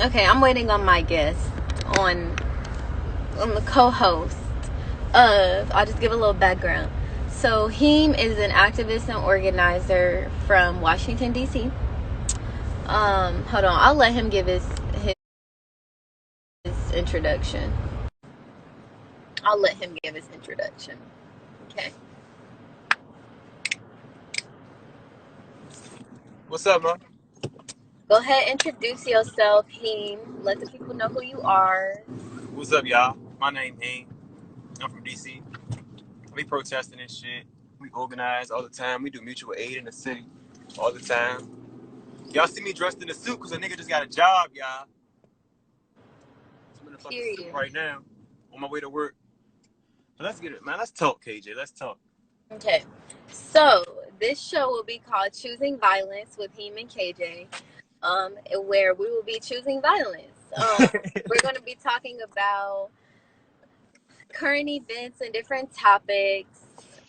Okay, I'm waiting on my guest, on the co-host of. I'll just give a little background. So Heem is an activist and organizer from Washington D.C. Hold on, I'll let him give his introduction. I'll let him give his introduction. Okay. What's up, man? Go ahead, introduce yourself, Heem. Let the people know who you are. What's up, y'all? My name Hank. I'm from DC. We protesting and shit. We organize all the time. We do mutual aid in the city all the time. Y'all see me dressed in a suit because a nigga just got a job, y'all. I'm in a fucking suit Period. right now on my way to work. So let's get it, man. Let's talk, KJ. Let's talk. Okay. So this show will be called Choosing Violence with Heem and KJ. Where we will be choosing violence. We're going to be talking about current events and different topics,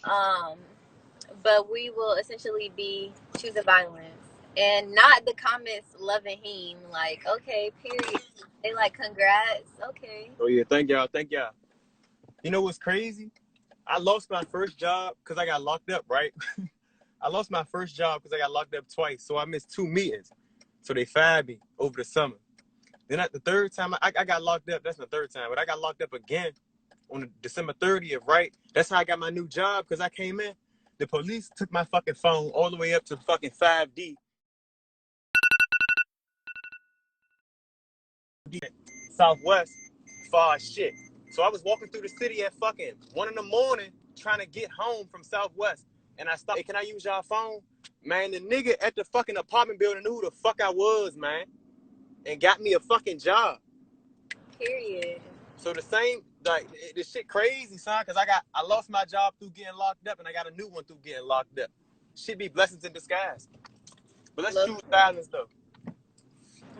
but we will essentially be choosing violence and not the comments loving him. Like, okay, period. They like, congrats. Okay. Oh yeah, thank y'all. Thank y'all. You know what's crazy? I lost my first job because I got locked up, right? I lost my first job because I got locked up twice. So I missed 2 meetings. So they fired me over the summer. Then at the third time I got locked up, that's the third time, but I got locked up again on December 30th, right? That's how I got my new job, because I came in. The police took my fucking phone all the way up to fucking 5D. Southwest, far as shit. So I was walking through the city at fucking 1 in the morning trying to get home from Southwest. And I stopped, hey, can I use y'all phone? Man, the nigga at the fucking apartment building knew who the fuck I was, man. And got me a fucking job. Period. So the same, like, this shit crazy, son, because I lost my job through getting locked up, and I got a new one through getting locked up. Shit be blessings in disguise. But let's choose violence, though.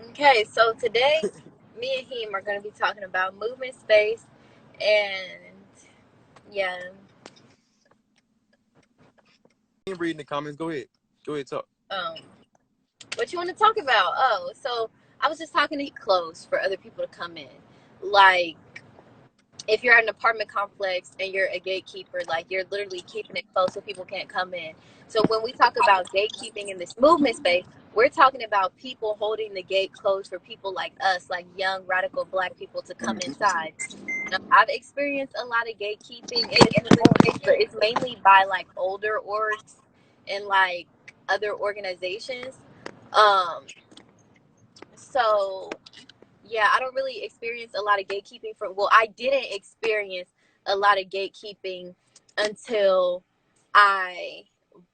Okay, so today, me and him are going to be talking about movement space and, yeah. Reading the comments, go ahead. Go ahead, talk. What you want to talk about? Oh, so I was just talking to close for other people to come in. Like, if you're at an apartment complex and you're a gatekeeper, like you're literally keeping it closed so people can't come in. So when we talk about gatekeeping in this movement space, we're talking about people holding the gate closed for people like us, like young radical Black people, to come inside. I've experienced a lot of gatekeeping in this movement space, but it's mainly by like older orgs and like other organizations. So yeah, I don't really experience a lot of gatekeeping I didn't experience a lot of gatekeeping until I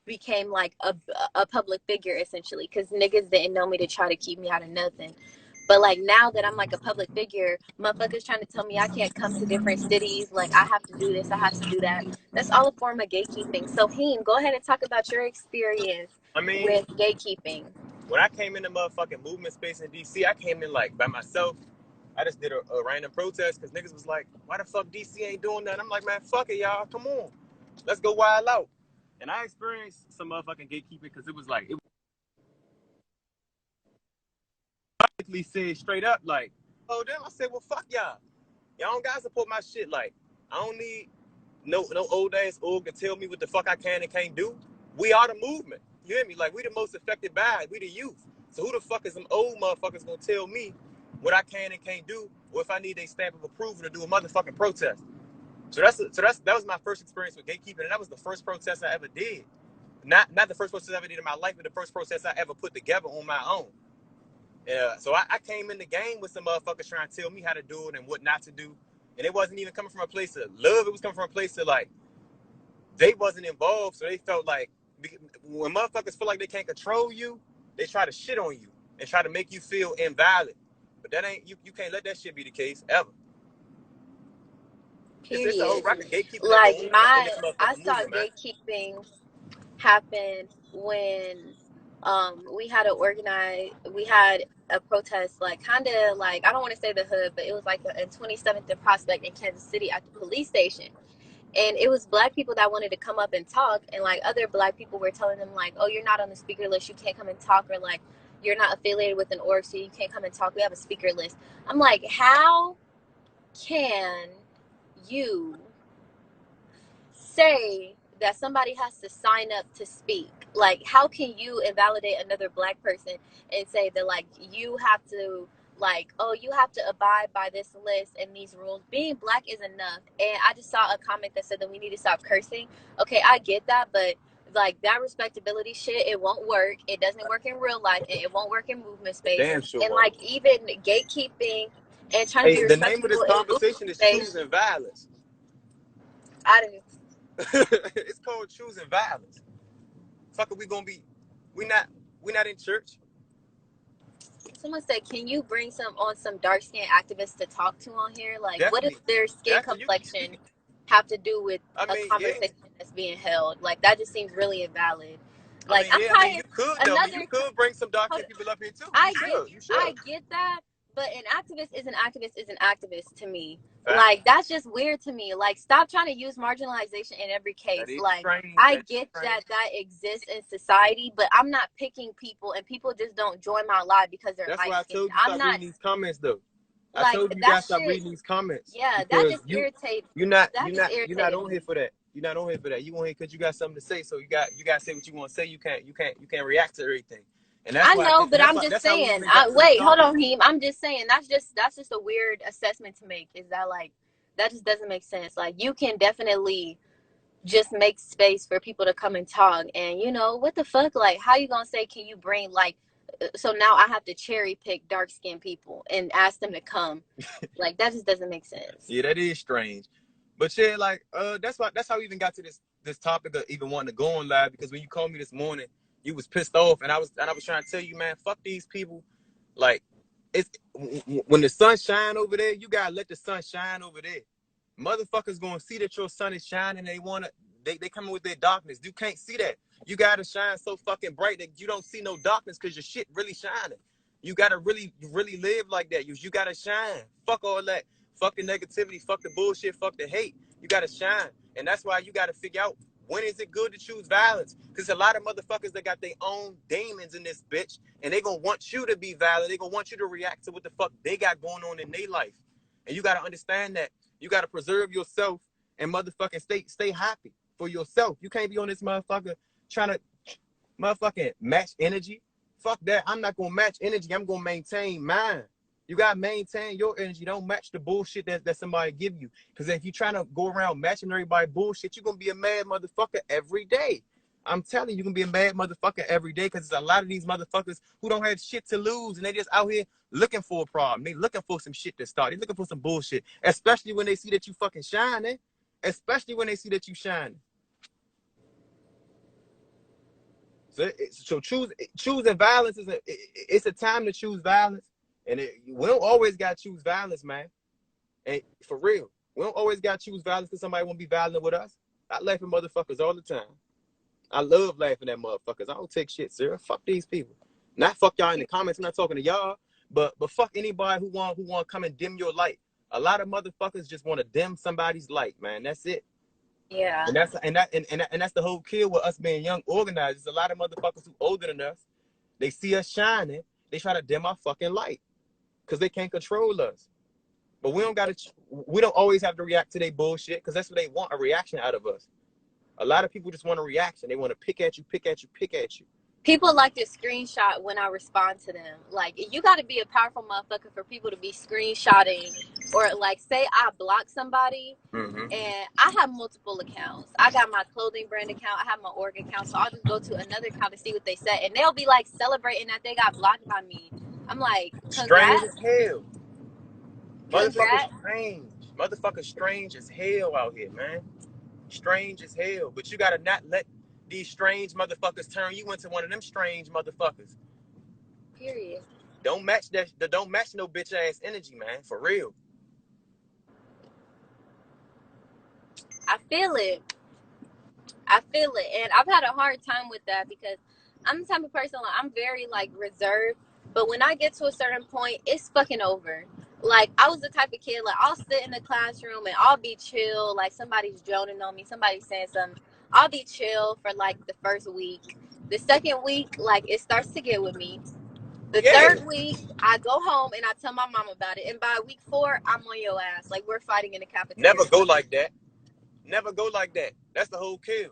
became like a public figure, essentially, because niggas didn't know me to try to keep me out of nothing. But like now that I'm like a public figure, motherfuckers trying to tell me I can't come to different cities, like I have to do this, I have to do that. That's all a form of gatekeeping. So Heem, go ahead and talk about your experience with gatekeeping. When I came in the motherfucking movement space in DC, I came in like by myself. I just did a random protest because niggas was like, why the fuck DC ain't doing that? I'm like, man, fuck it, y'all. Come on. Let's go wild out. And I experienced some motherfucking gatekeeping because it was like, it basically said straight up, like, oh, then I said, well, fuck y'all. Y'all don't gotta support my shit. Like, I don't need no old ass org to tell me what the fuck I can and can't do. We are the movement. You hear me? Like, we the most affected by it. We the youth. So who the fuck is some old motherfuckers gonna tell me what I can and can't do, or if I need a stamp of approval to do a motherfucking protest? So that was my first experience with gatekeeping, and that was the first protest I ever did. Not the first protest I ever did in my life, but the first protest I ever put together on my own. So I came in the game with some motherfuckers trying to tell me how to do it and what not to do. And it wasn't even coming from a place of love. It was coming from a place of like, they wasn't involved. So they felt like when motherfuckers feel like they can't control you, they try to shit on you and try to make you feel invalid. But that ain't, you can't let that shit be the case ever. Period. It's a whole record gatekeeping. Like I saw gatekeeping happen when we had a protest, like kind of like, I don't want to say the hood, but it was like in 27th and Prospect in Kansas City at the police station. And it was Black people that wanted to come up and talk, and like other Black people were telling them like, oh, you're not on the speaker list, you can't come and talk, or like you're not affiliated with an org, so you can't come and talk. We have a speaker list. I'm like, how can you say that somebody has to sign up to speak? Like, how can you invalidate another black person and say that, like, you have to, like, oh, you have to abide by this list and these rules? Being black is enough. And I just saw a comment that said that we need to stop cursing. Okay, I get that, but like that respectability shit, it won't work. It doesn't work in real life, and it won't work in movement space. Damn sure. And like even gatekeeping and trying to be the name of this respectful conversation is choosing violence. I didn't. It's called choosing violence. Fuck, are we gonna be? We not in church. Someone said, "Can you bring some dark skinned activists to talk to on here? Like, Definitely. what does their skin complexion have to do with a conversation that's being held? Like, that just seems really invalid. Like, you could bring some dark skinned people up here too. I get that, but an activist is an activist to me. Like, that's just weird to me. Like, stop trying to use marginalization in every case. Like, I get that exists in society, but I'm not picking people, and people just don't join my live because they're light-skinned. That's why I told you stop reading these comments, though. I told you guys stop reading these comments. Yeah, that just irritates. You're not on here for that. You're not on here for that. You on here because you got something to say. So you got to say what you want to say. You can't react to everything. And that's I'm just saying. Wait, hold on, Heem. I'm just saying that's just a weird assessment to make. Is that like that just doesn't make sense? Like you can definitely just make space for people to come and talk. And you know what the fuck? Like how you gonna say? Can you bring like? So now I have to cherry pick dark skinned people and ask them to come. Like that just doesn't make sense. Yeah, that is strange. But yeah, like that's how we even got to this topic of even wanting to go on live, because when you called me this morning, you was pissed off, and I was trying to tell you, man, fuck these people. Like it's when the sun shine over there, you gotta let the sun shine over there. Motherfuckers gonna see that your sun is shining. They coming with their darkness. You can't see that. You gotta shine so fucking bright that you don't see no darkness because your shit really shining. You gotta really live like that. You gotta shine. Fuck all that. Fuck the negativity. Fuck the bullshit. Fuck the hate. You gotta shine. And that's why you gotta figure out when is it good to choose violence. Because a lot of motherfuckers that got their own demons in this bitch, and they gonna want you to be violent. They gonna want you to react to what the fuck they got going on in their life. And you gotta understand that. You gotta preserve yourself and motherfucking stay happy for yourself. You can't be on this motherfucker trying to motherfucking match energy. Fuck that. I'm not gonna match energy. I'm gonna maintain mine. You gotta maintain your energy. Don't match the bullshit that somebody give you. Because if you're trying to go around matching everybody bullshit, you're gonna be a mad motherfucker every day. I'm telling you, you're gonna be a mad motherfucker every day, because there's a lot of these motherfuckers who don't have shit to lose, and they just out here looking for a problem. They looking for some shit to start. They looking for some bullshit. Especially when they see that you fucking shining. Especially when they see that you shining. So choosing violence it's a time to choose violence, and we don't always gotta choose violence, man. And for real, we don't always gotta choose violence because somebody won't be violent with us. I laugh at motherfuckers all the time. I love laughing at motherfuckers. I don't take shit serious. Fuck these people. Not fuck y'all in the comments. I'm not talking to y'all, but fuck anybody who want to come and dim your light. A lot of motherfuckers just want to dim somebody's light, man. That's it. Yeah. And that's the whole kill with us being young organizers. A lot of motherfuckers who older than us, they see us shining, they try to dim our fucking light because they can't control us. But we don't always have to react to their bullshit, because that's what they want, a reaction out of us. A lot of people just want a reaction. They want to pick at you. People like to screenshot when I respond to them. Like, you got to be a powerful motherfucker for people to be screenshotting, or like, say I block somebody, and I have multiple accounts. I got my clothing brand account, I have my org account, so I'll just go to another account to see what they said, and they'll be like celebrating that they got blocked by me. I'm like, congrats. Strange as hell. Motherfuckers strange as hell out here, man. Strange as hell. But you gotta not let these strange motherfuckers turn you into one of them strange motherfuckers. Period. Don't match no bitch ass energy, man. For real. I feel it. And I've had a hard time with that, because I'm the type of person, like, I'm very like reserved, but when I get to a certain point, it's fucking over. Like, I was the type of kid, like, I'll sit in the classroom and I'll be chill, like somebody's droning on me, somebody's saying something, I'll be chill for like the first week. The second week, like, it starts to get with me, The third week, I go home and I tell my mom about it. And by week 4, I'm on your ass. Like, we're fighting in the cafeteria. Never go like that. Never go like that. That's the whole kill.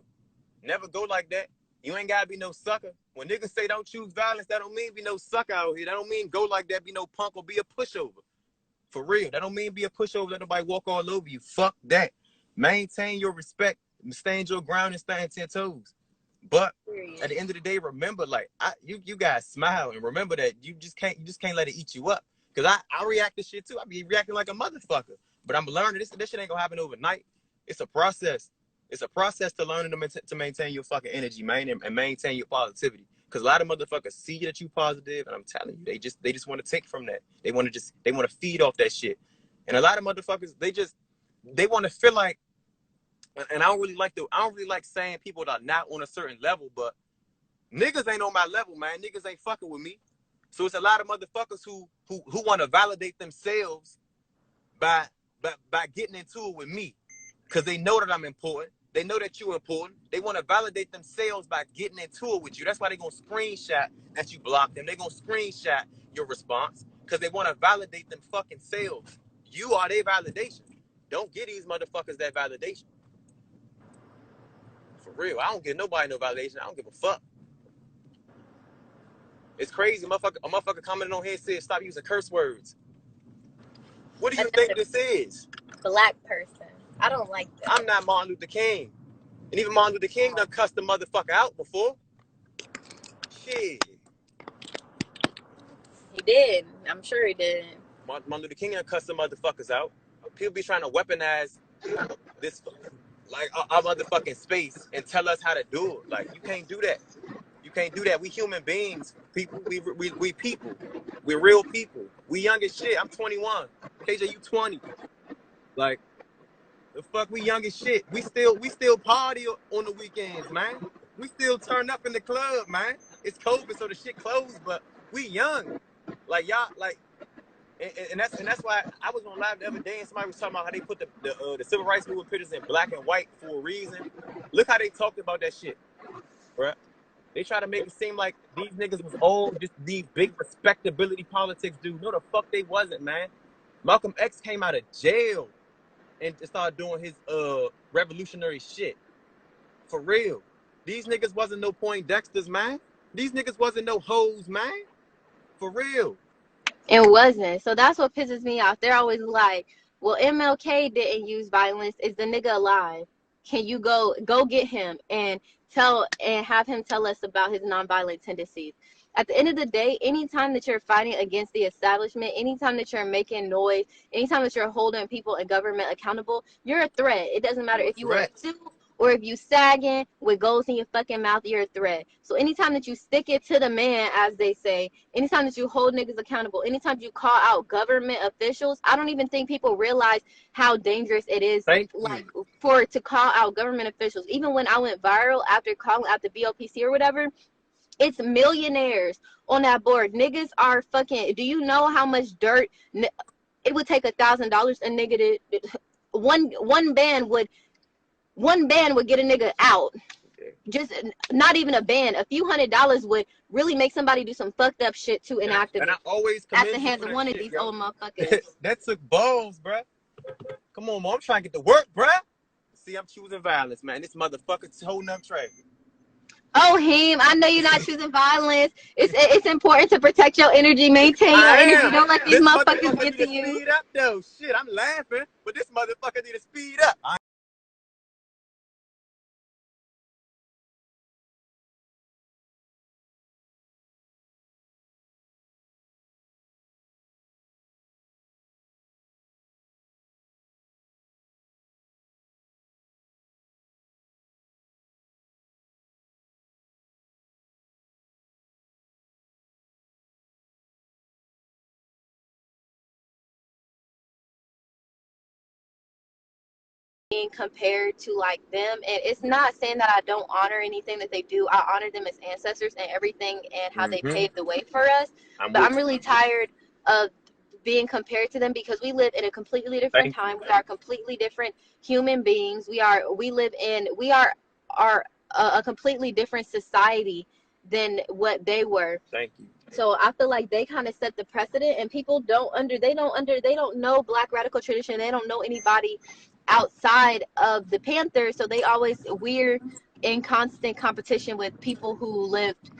Never go like that. You ain't gotta be no sucker. When niggas say don't choose violence, that don't mean be no sucker out here. That don't mean go like that, be no punk or be a pushover. For real. That don't mean be a pushover, let nobody walk all over you. Fuck that. Maintain your respect, stand your ground and stand 10 toes. But at the end of the day, remember, like, you guys smile and remember that you just can't let it eat you up. Cause I react to shit too. I be reacting like a motherfucker. But I'm learning this shit ain't gonna happen overnight. It's a process. It's a process to learning to maintain your fucking energy, man, and maintain your positivity. Cause a lot of motherfuckers see that you positive, and I'm telling you, they just want to take from that. They want to feed off that shit. And a lot of motherfuckers, they want to feel like, and I don't really like saying people that are not on a certain level, but niggas ain't on my level, man. Niggas ain't fucking with me. So it's a lot of motherfuckers who want to validate themselves by getting into it with me. Because they know that I'm important. They know that you're important. They want to validate themselves by getting into it with you. That's why they're going to screenshot that you blocked them. They're going to screenshot your response because they want to validate them fucking selves. You are their validation. Don't give these motherfuckers that validation. For real. I don't give nobody no validation. I don't give a fuck. It's crazy. A motherfucker commented on here and said, stop using curse words. What do you think this is? Black person. I don't like that. I'm not Martin Luther King. And even Martin Luther King done cussed the motherfucker out before. Shit. He did. I'm sure he did. Martin Luther King done cussed the motherfuckers out. People be trying to weaponize this, like, our motherfucking space and tell us how to do it. Like, you can't do that. You can't do that. We human beings, people. We people. We're real people. We young as shit. I'm 21. KJ, you 20. Like, the fuck, we young as shit. We still party on the weekends, man. We still turn up in the club, man. It's COVID, so the shit closed, but we young. Like, y'all, like, and that's why I was on live the other day and somebody was talking about how they put the civil rights movement pictures in black and white for a reason. Look how they talked about that shit, bruh. They try to make it seem like these niggas was all just these big respectability politics dude. No, the fuck they wasn't, man. Malcolm X came out of jail and started doing his revolutionary shit. For real. These niggas wasn't no Poindexters, man. These niggas wasn't no hoes, man. For real. It wasn't. So that's what pisses me off. They're always like, well, MLK didn't use violence. Is the nigga alive? Can you go get him and have him tell us about his nonviolent tendencies? At the end of the day, anytime that you're fighting against the establishment, anytime that you're making noise, anytime that you're holding people in government accountable, you're a threat. It doesn't matter if you wear a suit or if you sagging with goals in your fucking mouth, you're a threat. So anytime that you stick it to the man, as they say, anytime that you hold niggas accountable, anytime you call out government officials, I don't even think people realize how dangerous it is, to call out government officials. Even when I went viral after calling out the BOPC or whatever, it's millionaires on that board. Niggas are fucking, do you know how much dirt it would take? $1,000 a nigga to one band would get a nigga out. Just not even a band. A few $100s would really make somebody do some fucked up shit to an activist. And I always at the hands of one of these old motherfuckers. That took balls, bruh. Come on, man. I'm trying to get to work, bruh. See, I'm choosing violence, man. This motherfucker's holding up traffic. Oh, him. I know you're not choosing violence. It's important to protect your energy, maintain your energy. Don't let these motherfuckers get to you. Speed up, though. Shit, I'm laughing, but this motherfucker need to speed up. Being compared to like them, and it's not saying that I don't honor anything that they do. I honor them as ancestors and everything and how they paved the way for us. I'm really tired of being compared to them because we live in a completely different time. We are completely different human beings. We are a completely different society than what they were. Thank you. So I feel like they kind of set the precedent, and people they don't know Black radical tradition. They don't know anybody outside of the Panthers, so we're in constant competition with people who lived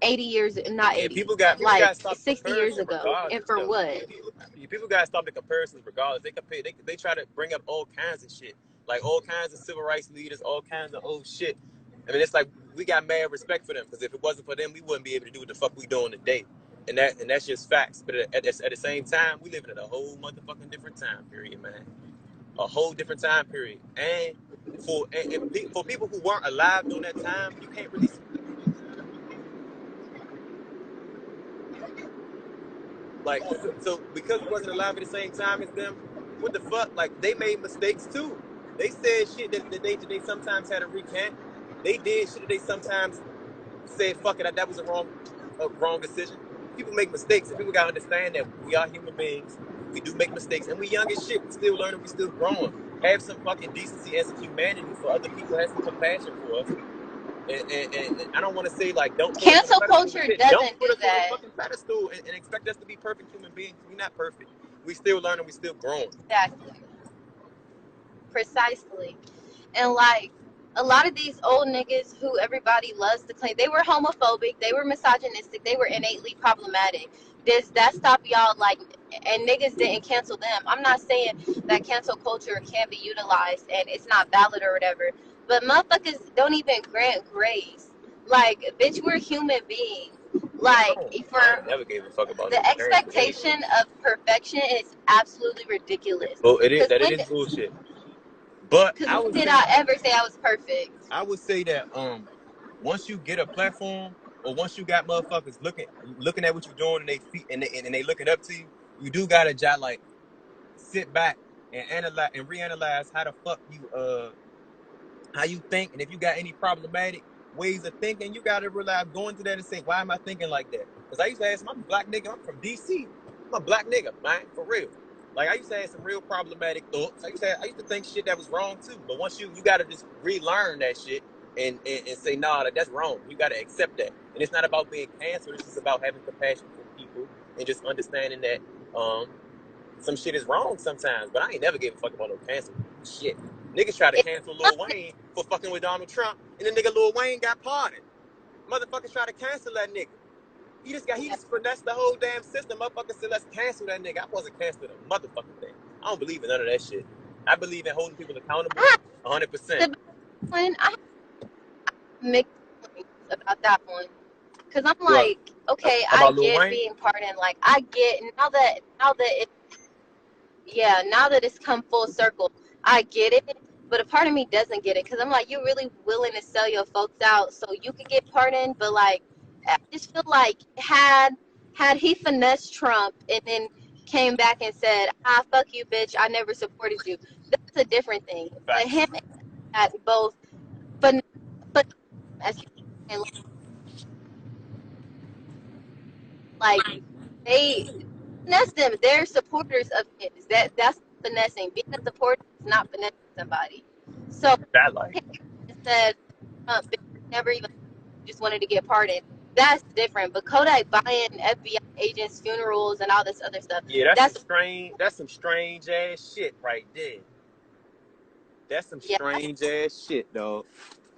80 years, not Yeah, 80, people like got to stop 60 years comparison ago. And regardless for though. what? People got to stop the comparisons regardless. They compare. They try to bring up all kinds of shit, like all kinds of civil rights leaders, all kinds of old shit. I mean, it's like we got mad respect for them because if it wasn't for them, we wouldn't be able to do what the fuck we doing today. And that's just facts. But at the same time, we living in a whole motherfucking different time period, man. A whole different time period. And for people who weren't alive during that time, you can't really. Like, so because we wasn't alive at the same time as them, what the fuck? Like, they made mistakes too. They said shit that they sometimes had to recant. They did shit that they sometimes said, fuck it, that was a wrong decision. People make mistakes, and people gotta understand that we are human beings. We do make mistakes, and we young as shit. We still learning, we still growing. Have some fucking decency as a humanity for other people. Have some compassion for us. And I don't want to say like don't put us on a Cancel pedestal, culture but don't doesn't put do us on a that. fucking pedestal and expect us to be perfect human beings. We're not perfect. We still learning. We still growing. Exactly. Precisely. And like a lot of these old niggas who everybody loves to claim, they were homophobic, they were misogynistic, they were innately problematic. Does that stop y'all? Like, and niggas didn't cancel them. I'm not saying that cancel culture can't be utilized and it's not valid or whatever, but motherfuckers don't even grant grace. Like, bitch, we're human beings. Yeah, Like, I for ain't never gave a fuck about no the parents or anything. expectation of perfection is absolutely ridiculous. Well, Because it is bullshit. But when did I ever say I was perfect? I would say that once you get a platform or once you got motherfuckers looking at what you're doing and they feet and they looking up to you, you do gotta just like sit back and analyze and reanalyze how the fuck you how you think, and if you got any problematic ways of thinking, you gotta realize go into that and say, why am I thinking like that? Because I used to ask, I'm a black nigga, I'm from DC. I'm a black nigga, man, for real. Like I used to have some real problematic thoughts. I used to think shit that was wrong too. But once you gotta just relearn that shit and say, nah, that's wrong. You gotta accept that. And it's not about being canceled, it's just about having compassion for people and just understanding that some shit is wrong sometimes. But I ain't never gave a fuck about no cancel shit. Niggas try to cancel Lil Wayne for fucking with Donald Trump, and the nigga Lil Wayne got pardoned. Motherfuckers try to cancel that nigga. He just finessed the whole damn system. Motherfuckers said, let's cancel that nigga. I wasn't canceling a motherfucking thing. I don't believe in none of that shit. I believe in holding people accountable I 100%. have I have mixed feelings about that one. Cause I'm What? like, okay, I About Lil get Wayne? being pardoned. Like, I get now that it's come full circle, I get it. But a part of me doesn't get it, cause I'm like, you're really willing to sell your folks out so you could get pardoned. But like, I just feel like had he finessed Trump and then came back and said, fuck you, bitch, I never supported you. That's a different thing. But Facts. him at both, but as and like they finesse them. They're supporters of his. That's finessing. Being a supporter is not finessing somebody. So That like. he said never even just wanted to get pardoned. That's different. But Kodak buying FBI agents' funerals and all this other stuff. Yeah, That's that's some strange ass shit right there. That's some yeah. strange ass shit, dog.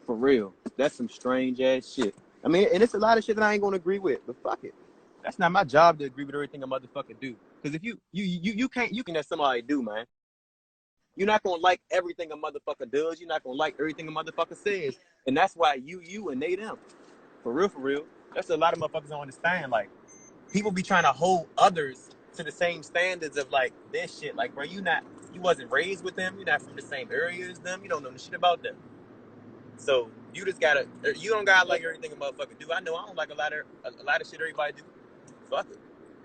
For real. That's some strange ass shit. I mean, and it's a lot of shit that I ain't gonna agree with, but fuck it. That's not my job to agree with everything a motherfucker do. Because if you can't that somebody do, man. You're not gonna like everything a motherfucker does. You're not gonna like everything a motherfucker says. And that's why you and they them. For real, for real. That's a lot of motherfuckers don't understand. Like, people be trying to hold others to the same standards of like this shit. Like, bro, you wasn't raised with them. You're not from the same area as them. You don't know the shit about them. So you don't gotta like everything a motherfucker do. I know I don't like a lot of shit everybody do. Fuck it.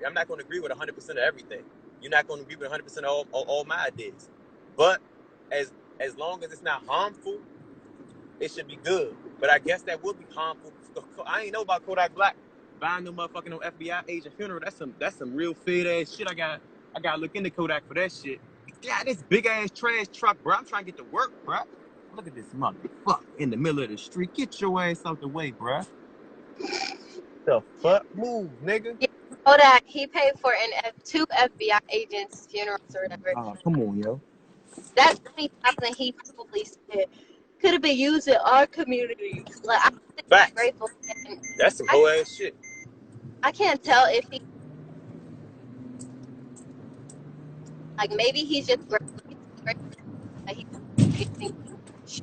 I'm not gonna agree with 100% of everything. You're not gonna agree with 100% of all my ideas. But as long as it's not harmful, it should be good. But I guess that would be harmful. I ain't know about Kodak Black buying no motherfucking no FBI agent funeral. That's some real fed ass shit. I gotta look into Kodak for that shit. Yeah, this big ass trash truck, bro. I'm trying to get to work, bro. Look at this motherfucker in the middle of the street. Get your ass out the way, bro. The fuck? Move, nigga. Yeah, so that he paid for two FBI agents' funerals or whatever. Oh, come on, yo. That 20,000 he probably said could have been used in our community. Like I'm Facts. grateful, and That's some I whole ass shit. I can't tell if he like maybe he's just grateful that he's getting. It's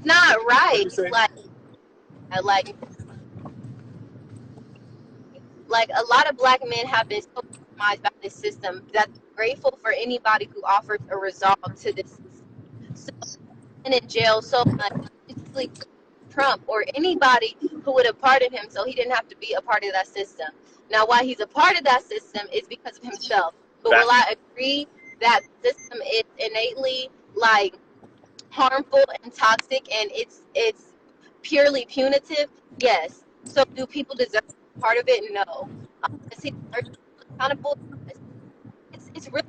not What right. you say? Like like a lot of black men have been so victimized by this system that they're grateful for anybody who offers a resolve to this system. So in jail so much, basically Trump or anybody who would have pardoned him so he didn't have to be a part of that system. Now, why he's a part of that system is because of himself. But will Facts. I agree that the system is innately like harmful and toxic and it's purely punitive? Yes. So do people deserve part of it? No. Does he deserve to be accountable? Yes. It's really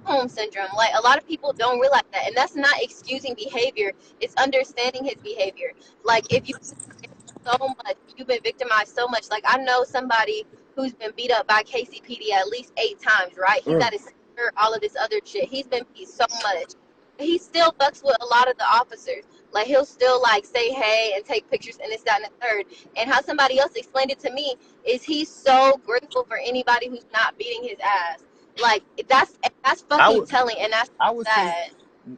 Stockholm syndrome. Like a lot of people don't realize that, and that's not excusing behavior. It's understanding his behavior. Like if you so much, you've been victimized so much. Like I know somebody who's been beat up by KCPD at least 8 times. Right? He got his sister, all of this other shit. He's been beat so much. He still fucks with a lot of the officers. Like he'll still like say hey and take pictures and this, that, and the third. And how somebody else explained it to me is he's so grateful for anybody who's not beating his ass. Like that's I fucking would telling, and that's I would say sad.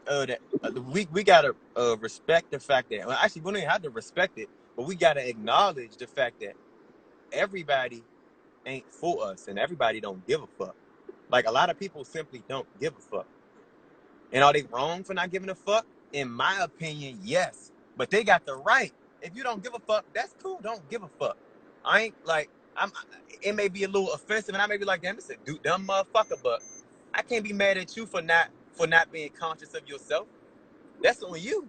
that we gotta respect the fact that, well, actually we don't even have to respect it, but we gotta acknowledge the fact that everybody ain't for us and everybody don't give a fuck. Like a lot of people simply don't give a fuck. And are they wrong for not giving a fuck? In my opinion, yes. But they got the right. If you don't give a fuck, that's cool. Don't give a fuck. I ain't like I'm. It may be a little offensive, and I may be like, damn, this is a dumb motherfucker. But I can't be mad at you for not being conscious of yourself. That's on you.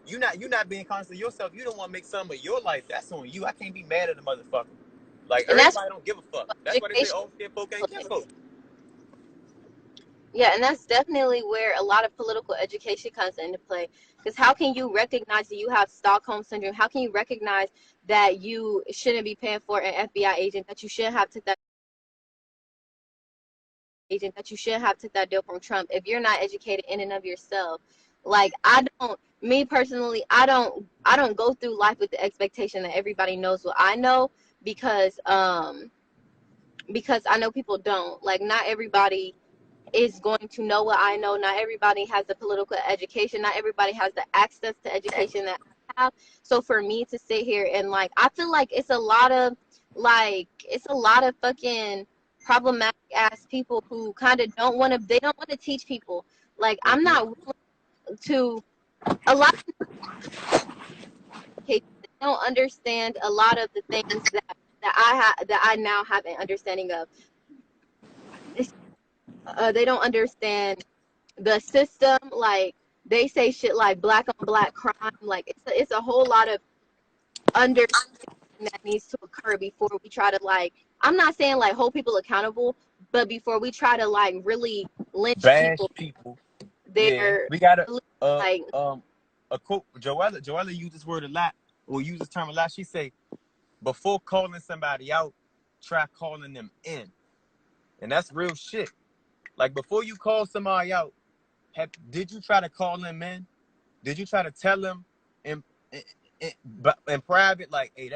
You not being conscious of yourself. You don't want to make some of your life. That's on you. I can't be mad at the motherfucker. Like And that's everybody don't give a fuck. That's why they say, education. oh, skin folk ain't kin folk. Yeah, and that's definitely where a lot of political education comes into play. Because how can you recognize that you have Stockholm syndrome? How can you recognize that you shouldn't be paying for an FBI agent, that you shouldn't have took that agent, that you shouldn't have took that deal from Trump if you're not educated in and of yourself? Like I don't, me personally, I don't go through life with the expectation that everybody knows what I know because I know people don't. Like not everybody is going to know what I know. Not everybody has the political education. Not everybody has the access to education that I have. So for me to sit here and like, I feel like it's a lot of fucking problematic ass people who kind of they don't want to teach people. Like I'm Mm-hmm. not willing to, a lot of kids don't understand a lot of the things that I now have an understanding of. They don't understand the system. Like they say shit like black on black crime. Like it's a whole lot of understanding that needs to occur before we try to like, I'm not saying like hold people accountable, but before we try to like really lynch Bash people, people. Yeah, they're we gotta uh like um a quote. Joella used this word a lot, or use this term a lot. She say, before calling somebody out, try calling them in, and that's real shit. Like before you call somebody out, did you try to call them in? Did you try to tell them in in private, like, hey,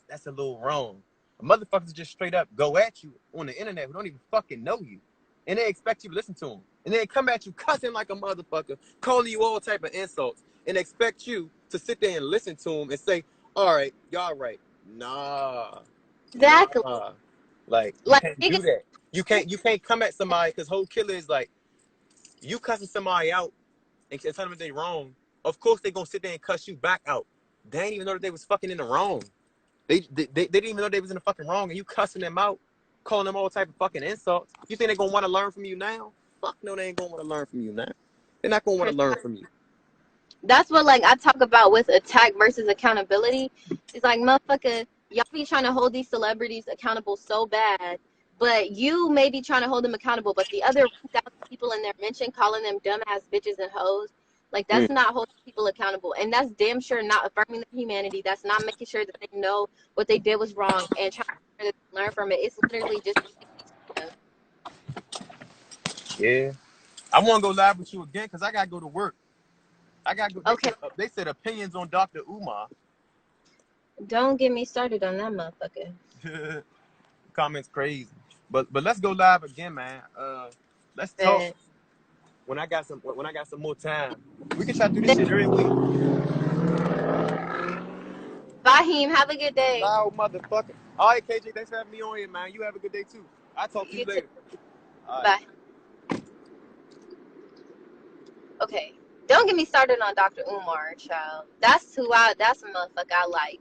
that's a little wrong. Motherfuckers just straight up go at you on the internet who don't even fucking know you, and they expect you to listen to them, and they come at you cussing like a motherfucker, calling you all type of insults, and expect you to sit there and listen to them and say, all right, y'all right. Nah, exactly nah. Like you like can't do niggas, that. You can't come at somebody, because whole killer is like, you cussing somebody out and telling them they wrong. Of course they gonna sit there and cuss you back out. They ain't even know that they was fucking in the wrong. They didn't even know they was in the fucking wrong, and you cussing them out, calling them all type of fucking insults. You think they're gonna want to learn from you now? Fuck no, they ain't gonna want to learn from you now. They're not gonna want to learn from you. that's what like I talk about with attack versus accountability. It's like motherfucker, y'all be trying to hold these celebrities accountable so bad, but you may be trying to hold them accountable, but the other 1,000 people in their mention calling them dumbass bitches and hoes, Like, that's not holding people accountable, and that's damn sure not affirming their humanity. That's not making sure that they know what they did was wrong and trying to learn from it. It's literally just them. Yeah. I want to go live with you again because I gotta go to work. I gotta go. Okay, They said opinions on Dr. Umar. don't get me started on that motherfucker. Comments crazy. But let's go live again, man. Let's talk But when I got some more time. We can try to do this shit every week. bye, Heem. Have a good day. Loud motherfucker. All right, KJ, thanks for having me on here, man. You have a good day too. I'll talk to you You too. later. All right. Bye. Okay. Don't get me started on Dr. Umar, child. That's a motherfucker I like.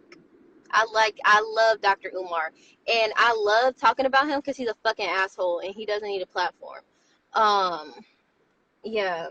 I love Dr. Umar. And I love talking about him because he's a fucking asshole and he doesn't need a platform. Yeah.